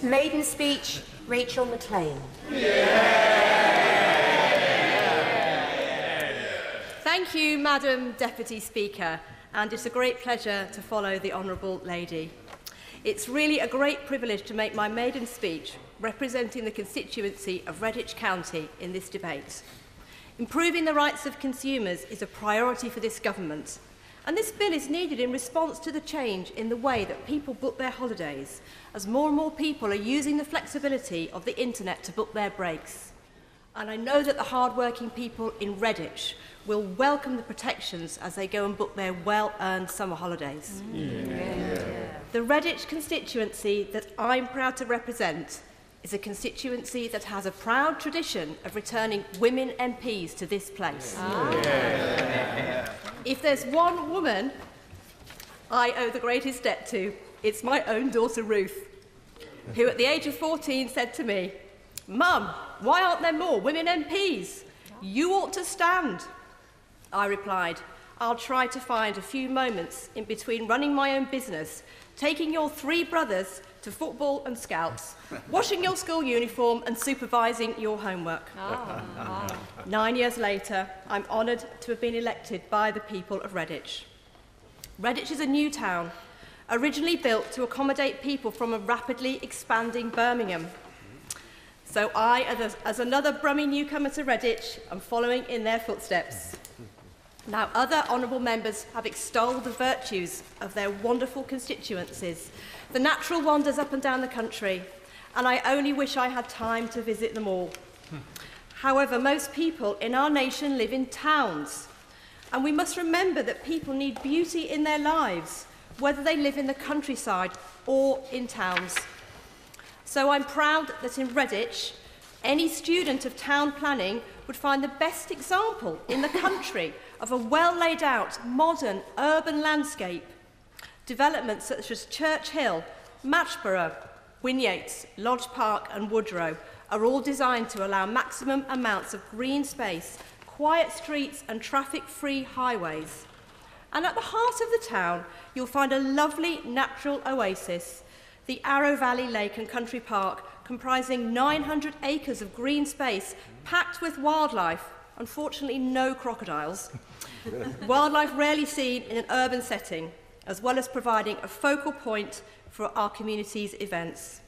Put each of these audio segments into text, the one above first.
Maiden Speech, Rachel McLean. Thank you, Madam Deputy Speaker, and it's a great pleasure to follow the Honourable Lady. It's really a great privilege to make my maiden speech representing the constituency of Redditch County in this debate. Improving the rights of consumers is a priority for this government, and this bill is needed in response to the change in the way that people book their holidays, as more and more people are using the flexibility of the internet to book their breaks. And I know that the hard-working people in Redditch will welcome the protections as they go and book their well-earned summer holidays. The Redditch constituency that I'm proud to represent is a constituency that has a proud tradition of returning women MPs to this place. If there's one woman I owe the greatest debt to, it's my own daughter Ruth, who at the age of 14 said to me, "Mum, why aren't there more women MPs? You ought to stand." I replied, "I'll try to find a few moments in between running my own business, taking your 3 brothers to football and scouts, washing your school uniform and supervising your homework." 9 years later, I'm honoured to have been elected by the people of Redditch. Redditch is a new town, originally built to accommodate people from a rapidly expanding Birmingham. So I, as another Brummie newcomer to Redditch, am following in their footsteps. Now, other honourable members have extolled the virtues of their wonderful constituencies, the natural wonders up and down the country, and I only wish I had time to visit them all. However, most people in our nation live in towns, and we must remember that people need beauty in their lives, whether they live in the countryside or in towns. So I'm proud that in Redditch, any student of town planning would find the best example in the country of a well-laid-out, modern, urban landscape. Developments such as Church Hill, Matchborough, Winyates, Lodge Park and Woodrow are all designed to allow maximum amounts of green space, quiet streets and traffic-free highways. And at the heart of the town, you'll find a lovely natural oasis, the Arrow Valley Lake and Country Park, comprising 900 acres of green space packed with wildlife, unfortunately no crocodiles, wildlife rarely seen in an urban setting, as well as providing a focal point for our community's events.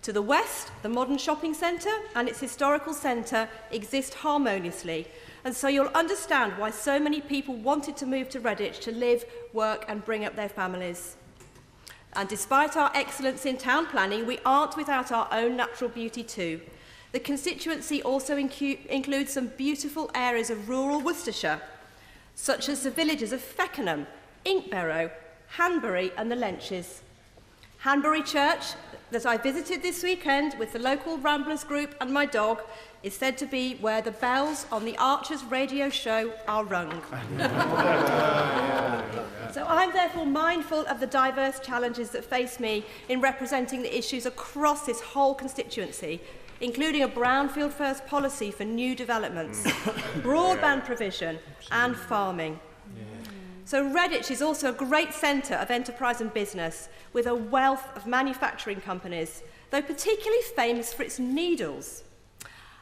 To the west, the modern shopping centre and its historical centre exist harmoniously, and so you'll understand why so many people wanted to move to Redditch to live, work and bring up their families. And despite our excellence in town planning, we aren't without our own natural beauty too. The constituency also includes some beautiful areas of rural Worcestershire, such as the villages of Feckenham, Inkbarrow, Hanbury and the Lenches. Hanbury Church, that I visited this weekend with the local Ramblers group and my dog, is said to be where the bells on the Archers radio show are rung. So I'm therefore mindful of the diverse challenges that face me in representing the issues across this whole constituency, including a brownfield first policy for new developments, broadband provision and farming. So Redditch is also a great centre of enterprise and business with a wealth of manufacturing companies, though particularly famous for its needles.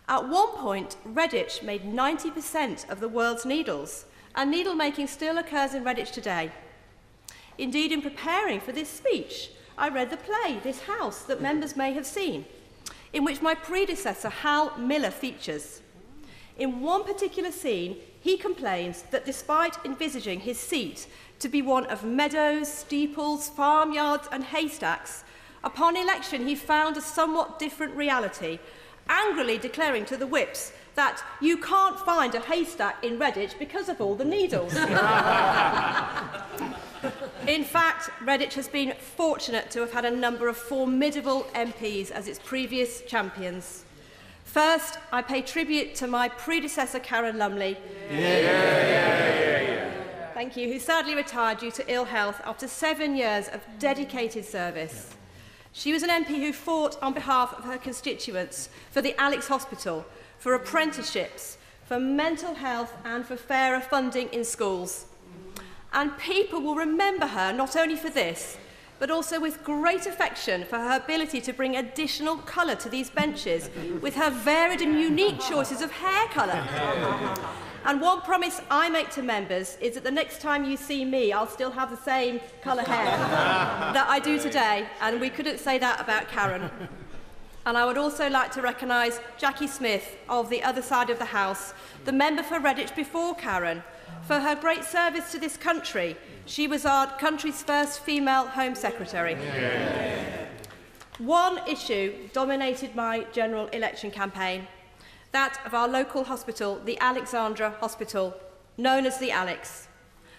At one point, Redditch made 90% of the world's needles, and needle making still occurs in Redditch today. Indeed, in preparing for this speech, I read the play, This House, that members may have seen, in which my predecessor, Hal Miller, features. In one particular scene, he complains that despite envisaging his seat to be one of meadows, steeples, farmyards and haystacks, upon election he found a somewhat different reality, angrily declaring to the whips that you can't find a haystack in Redditch because of all the needles. In fact, Redditch has been fortunate to have had a number of formidable MPs as its previous champions. First, I pay tribute to my predecessor, Karen Lumley, thank you, who sadly retired due to ill health after 7 years of dedicated service. She was an MP who fought on behalf of her constituents for the Alex Hospital, for apprenticeships, for mental health and for fairer funding in schools. And people will remember her not only for this, but also with great affection for her ability to bring additional colour to these benches with her varied and unique choices of hair colour. And one promise I make to members is that the next time you see me, I'll still have the same colour hair that I do today, and we couldn't say that about Karen. And I would also like to recognise Jackie Smith of the other side of the House, the member for Redditch before Karen, for her great service to this country. She was our country's first female Home Secretary. Yeah. One issue dominated my general election campaign, that of our local hospital, the Alexandra Hospital, known as the Alex.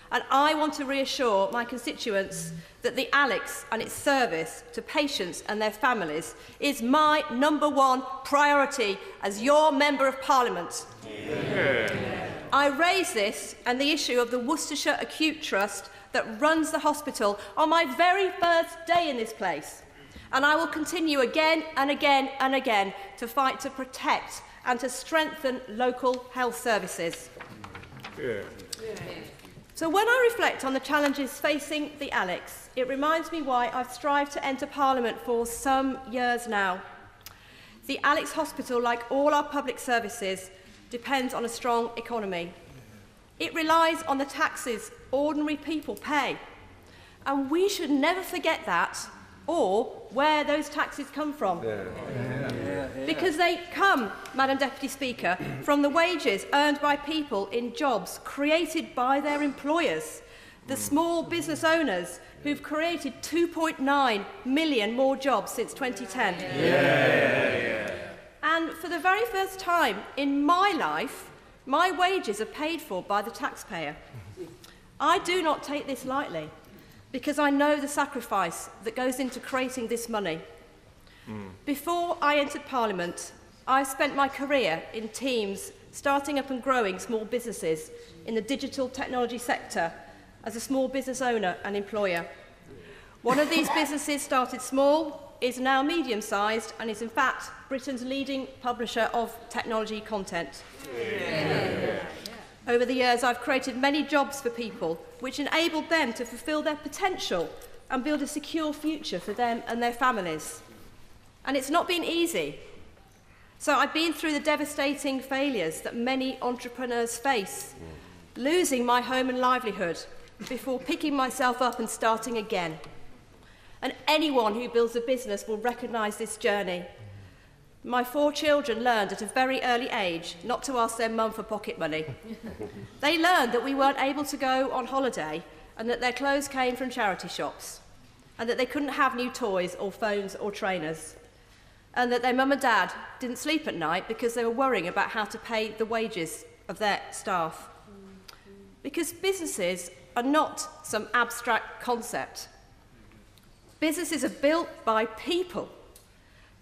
And I want to reassure my constituents that the Alex and its service to patients and their families is my #1 priority as your Member of Parliament. Yeah. I raise this and the issue of the Worcestershire Acute Trust that runs the hospital on my very first day in this place. And I will continue again and again and again to fight to protect and to strengthen local health services. Yeah. So when I reflect on the challenges facing the Alex, it reminds me why I've strived to enter Parliament for some years now. The Alex Hospital, like all our public services, depends on a strong economy. It relies on the taxes ordinary people pay. And we should never forget that or where those taxes come from. Because they come, Madam Deputy Speaker, from the wages earned by people in jobs created by their employers, the small business owners who've created 2.9 million more jobs since 2010. And for the very first time in my life, my wages are paid for by the taxpayer. I do not take this lightly, because I know the sacrifice that goes into creating this money. Before I entered Parliament, I spent my career in teams starting up and growing small businesses in the digital technology sector as a small business owner and employer. One of these businesses started small, is now medium-sized, and is in fact Britain's leading publisher of technology content. Over the years, I've created many jobs for people, which enabled them to fulfil their potential and build a secure future for them and their families. And it's not been easy. So I've been through the devastating failures that many entrepreneurs face, losing my home and livelihood before picking myself up and starting again. And anyone who builds a business will recognise this journey. My 4 children learned at a very early age not to ask their mum for pocket money. They learned that we weren't able to go on holiday and that their clothes came from charity shops and that they couldn't have new toys or phones or trainers and that their mum and dad didn't sleep at night because they were worrying about how to pay the wages of their staff. Because businesses are not some abstract concept. Businesses are built by people.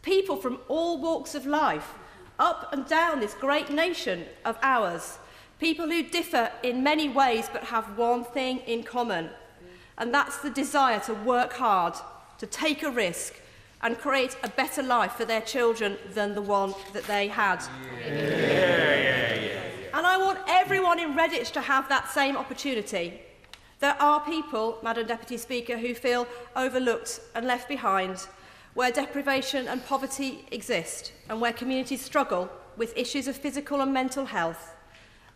People from all walks of life, up and down this great nation of ours. People who differ in many ways but have one thing in common, and that's the desire to work hard, to take a risk, and create a better life for their children than the one that they had. And I want everyone in Redditch to have that same opportunity. There are people, Madam Deputy Speaker, who feel overlooked and left behind, where deprivation and poverty exist and where communities struggle with issues of physical and mental health.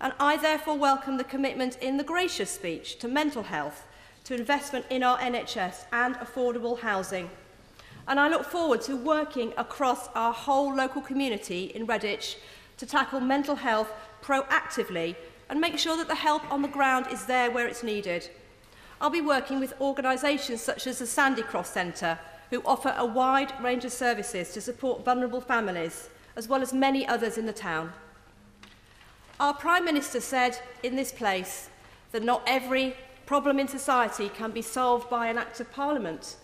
And I therefore welcome the commitment in the gracious speech to mental health, to investment in our NHS and affordable housing. And I look forward to working across our whole local community in Redditch to tackle mental health proactively and make sure that the help on the ground is there where it's needed. I'll be working with organisations such as the Sandy Cross Centre, who offer a wide range of services to support vulnerable families, as well as many others in the town. Our Prime Minister said in this place that not every problem in society can be solved by an Act of Parliament.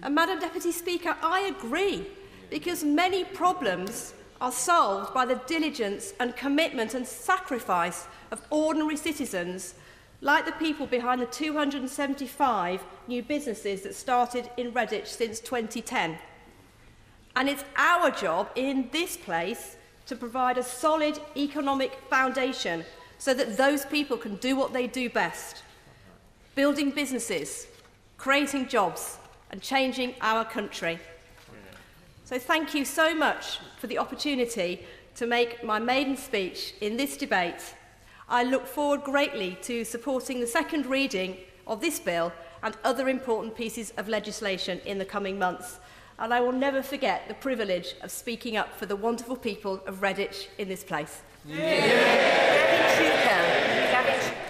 And Madam Deputy Speaker, I agree, because many problems are solved by the diligence and commitment and sacrifice of ordinary citizens, like the people behind the 275 new businesses that started in Redditch since 2010. And it's our job in this place to provide a solid economic foundation so that those people can do what they do best, building businesses, creating jobs and changing our country. So thank you so much for the opportunity to make my maiden speech in this debate. I look forward greatly to supporting the second reading of this bill and other important pieces of legislation in the coming months. And I will never forget the privilege of speaking up for the wonderful people of Redditch in this place. Gavin Trudeau.